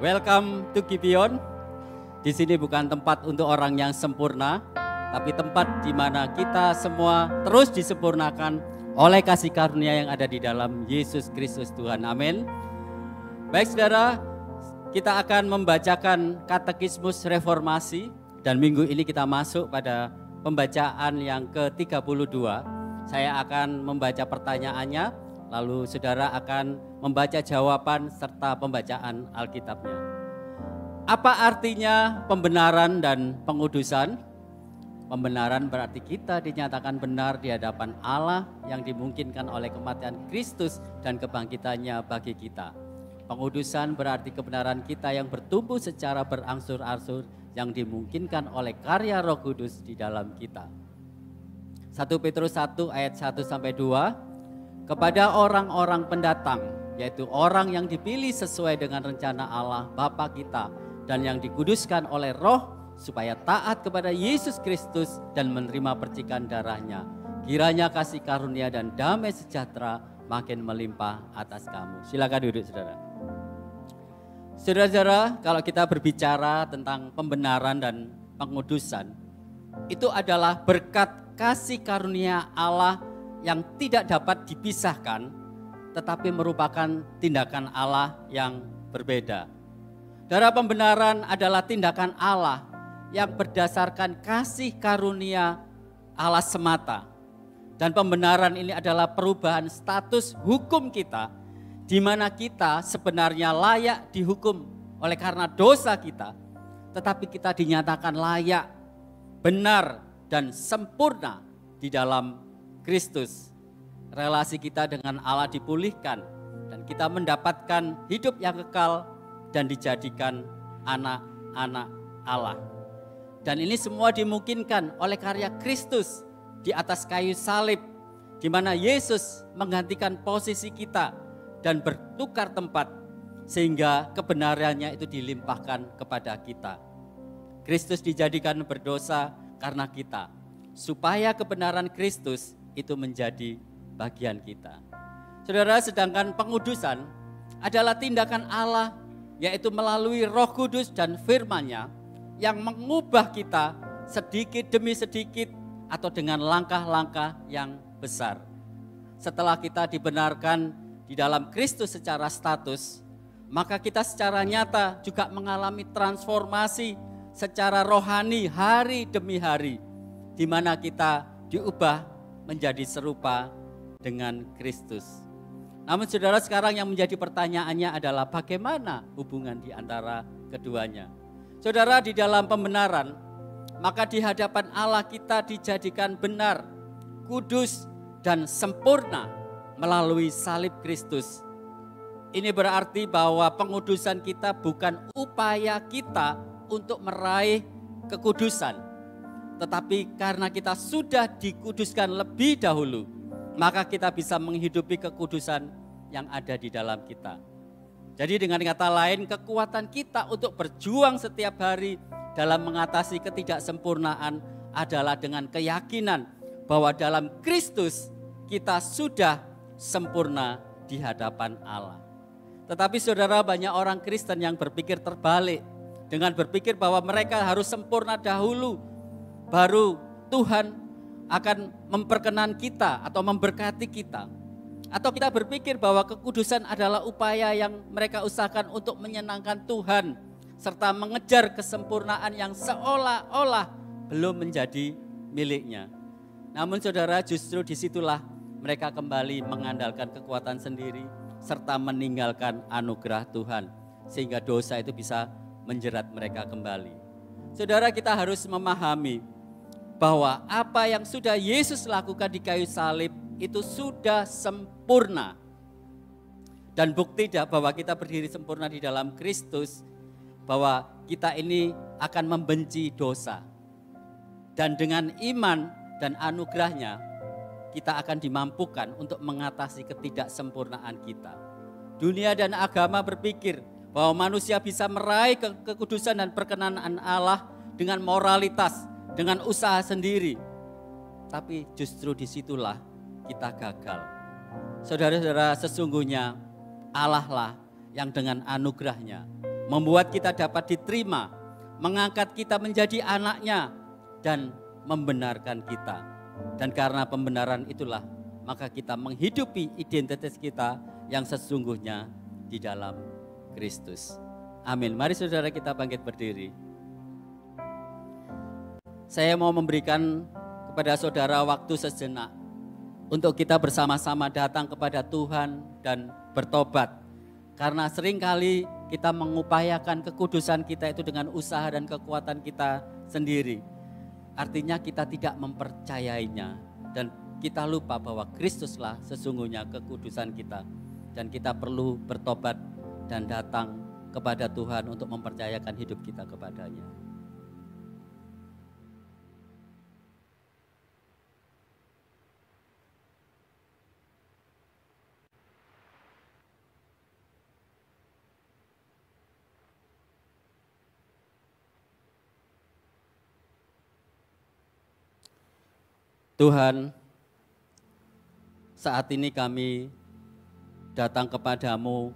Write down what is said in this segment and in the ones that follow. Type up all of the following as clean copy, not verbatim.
Welcome to Gibeon. Di sini bukan tempat untuk orang yang sempurna, tapi tempat di mana kita semua terus disempurnakan oleh kasih karunia yang ada di dalam Yesus Kristus Tuhan. Amin. Baik saudara, kita akan membacakan Katekismus Reformasi dan minggu ini kita masuk pada pembacaan yang ke-32. Saya akan membaca pertanyaannya, lalu saudara akan membaca jawaban serta pembacaan Alkitabnya. Apa artinya pembenaran dan pengudusan? Pembenaran berarti kita dinyatakan benar di hadapan Allah yang dimungkinkan oleh kematian Kristus dan kebangkitannya bagi kita. Pengudusan berarti kebenaran kita yang bertumbuh secara berangsur-angsur yang dimungkinkan oleh karya Roh Kudus di dalam kita. 1 Petrus 1 ayat 1-2, kepada orang-orang pendatang, yaitu orang yang dipilih sesuai dengan rencana Allah Bapa kita dan yang dikuduskan oleh Roh supaya taat kepada Yesus Kristus dan menerima percikan darahnya. Kiranya kasih karunia dan damai sejahtera makin melimpah atas kamu. Silakan duduk saudara. Saudara-saudara, kalau kita berbicara tentang pembenaran dan pengudusan, itu adalah berkat kasih karunia Allah yang tidak dapat dipisahkan, tetapi merupakan tindakan Allah yang berbeda. Darah pembenaran adalah tindakan Allah yang berdasarkan kasih karunia Allah semata. Dan pembenaran ini adalah perubahan status hukum kita, di mana kita sebenarnya layak dihukum oleh karena dosa kita, tetapi kita dinyatakan layak, benar, dan sempurna di dalam Kristus. Relasi kita dengan Allah dipulihkan dan kita mendapatkan hidup yang kekal dan dijadikan anak-anak Allah. Dan ini semua dimungkinkan oleh karya Kristus di atas kayu salib, di mana Yesus menggantikan posisi kita dan bertukar tempat sehingga kebenarannya itu dilimpahkan kepada kita. Kristus dijadikan berdosa karena kita, supaya kebenaran Kristus itu menjadi bagian kita. Saudara, sedangkan pengudusan adalah tindakan Allah, yaitu melalui Roh Kudus dan firman-Nya yang mengubah kita sedikit demi sedikit atau dengan langkah-langkah yang besar. Setelah kita dibenarkan di dalam Kristus secara status, maka kita secara nyata juga mengalami transformasi secara rohani hari demi hari, di mana kita diubah menjadi serupa dengan Kristus. Namun saudara, sekarang yang menjadi pertanyaannya adalah bagaimana hubungan di antara keduanya. Saudara, di dalam pembenaran, maka di hadapan Allah kita dijadikan benar, kudus, dan sempurna melalui salib Kristus. Ini berarti bahwa pengudusan kita bukan upaya kita untuk meraih kekudusan, tetapi karena kita sudah dikuduskan lebih dahulu, maka kita bisa menghidupi kekudusan yang ada di dalam kita. Jadi dengan kata lain, kekuatan kita untuk berjuang setiap hari dalam mengatasi ketidaksempurnaan adalah dengan keyakinan bahwa dalam Kristus kita sudah sempurna di hadapan Allah. Tetapi saudara, banyak orang Kristen yang berpikir terbalik, dengan berpikir bahwa mereka harus sempurna dahulu, baru Tuhan akan memperkenan kita atau memberkati kita. Atau kita berpikir bahwa kekudusan adalah upaya yang mereka usahakan untuk menyenangkan Tuhan, serta mengejar kesempurnaan yang seolah-olah belum menjadi miliknya. Namun saudara, justru disitulah mereka kembali mengandalkan kekuatan sendiri, serta meninggalkan anugerah Tuhan, sehingga dosa itu bisa menjerat mereka kembali. Saudara, kita harus memahami bahwa apa yang sudah Yesus lakukan di kayu salib itu sudah sempurna. Dan bukti bahwa kita berdiri sempurna di dalam Kristus, bahwa kita ini akan membenci dosa. Dan dengan iman dan anugerahnya, kita akan dimampukan untuk mengatasi ketidaksempurnaan kita. Dunia dan agama berpikir bahwa manusia bisa meraih kekudusan dan perkenanan Allah dengan moralitas, dengan usaha sendiri. Tapi justru disitulah kita gagal. Saudara-saudara, sesungguhnya Allah lah yang dengan anugerahnya membuat kita dapat diterima, mengangkat kita menjadi anaknya, dan membenarkan kita. Dan karena pembenaran itulah, maka kita menghidupi identitas kita yang sesungguhnya di dalam Kristus. Amin. Mari saudara kita bangkit berdiri. Saya mau memberikan kepada saudara waktu sejenak untuk kita bersama-sama datang kepada Tuhan dan bertobat. Karena seringkali kita mengupayakan kekudusan kita itu dengan usaha dan kekuatan kita sendiri. Artinya kita tidak mempercayainya dan kita lupa bahwa Kristuslah sesungguhnya kekudusan kita. Dan kita perlu bertobat dan datang kepada Tuhan untuk mempercayakan hidup kita kepadanya. Tuhan, saat ini kami datang kepadamu,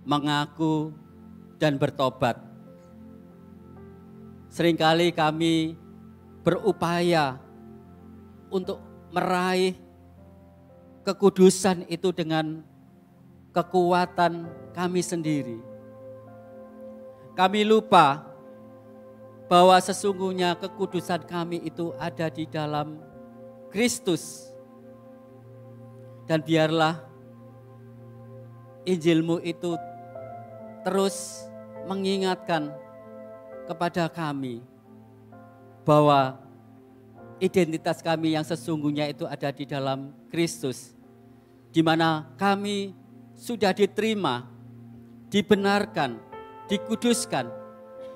mengaku dan bertobat. Seringkali kami berupaya untuk meraih kekudusan itu dengan kekuatan kami sendiri. Kami lupa bahwa sesungguhnya kekudusan kami itu ada di dalam Kristus. Dan biarlah Injil-Mu itu terus mengingatkan kepada kami bahwa identitas kami yang sesungguhnya itu ada di dalam Kristus. Di mana kami sudah diterima, dibenarkan, dikuduskan.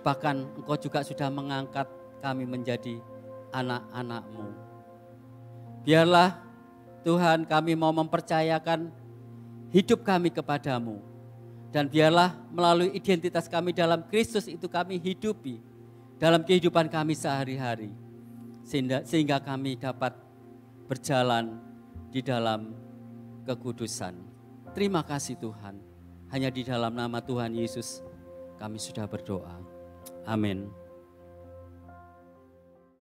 Bahkan Engkau juga sudah mengangkat kami menjadi anak-anak-Mu. Biarlah Tuhan kami mau mempercayakan hidup kami kepadamu. Dan biarlah melalui identitas kami dalam Kristus itu kami hidupi dalam kehidupan kami sehari-hari. Sehingga kami dapat berjalan di dalam kekudusan. Terima kasih Tuhan. Hanya di dalam nama Tuhan Yesus kami sudah berdoa. Amin.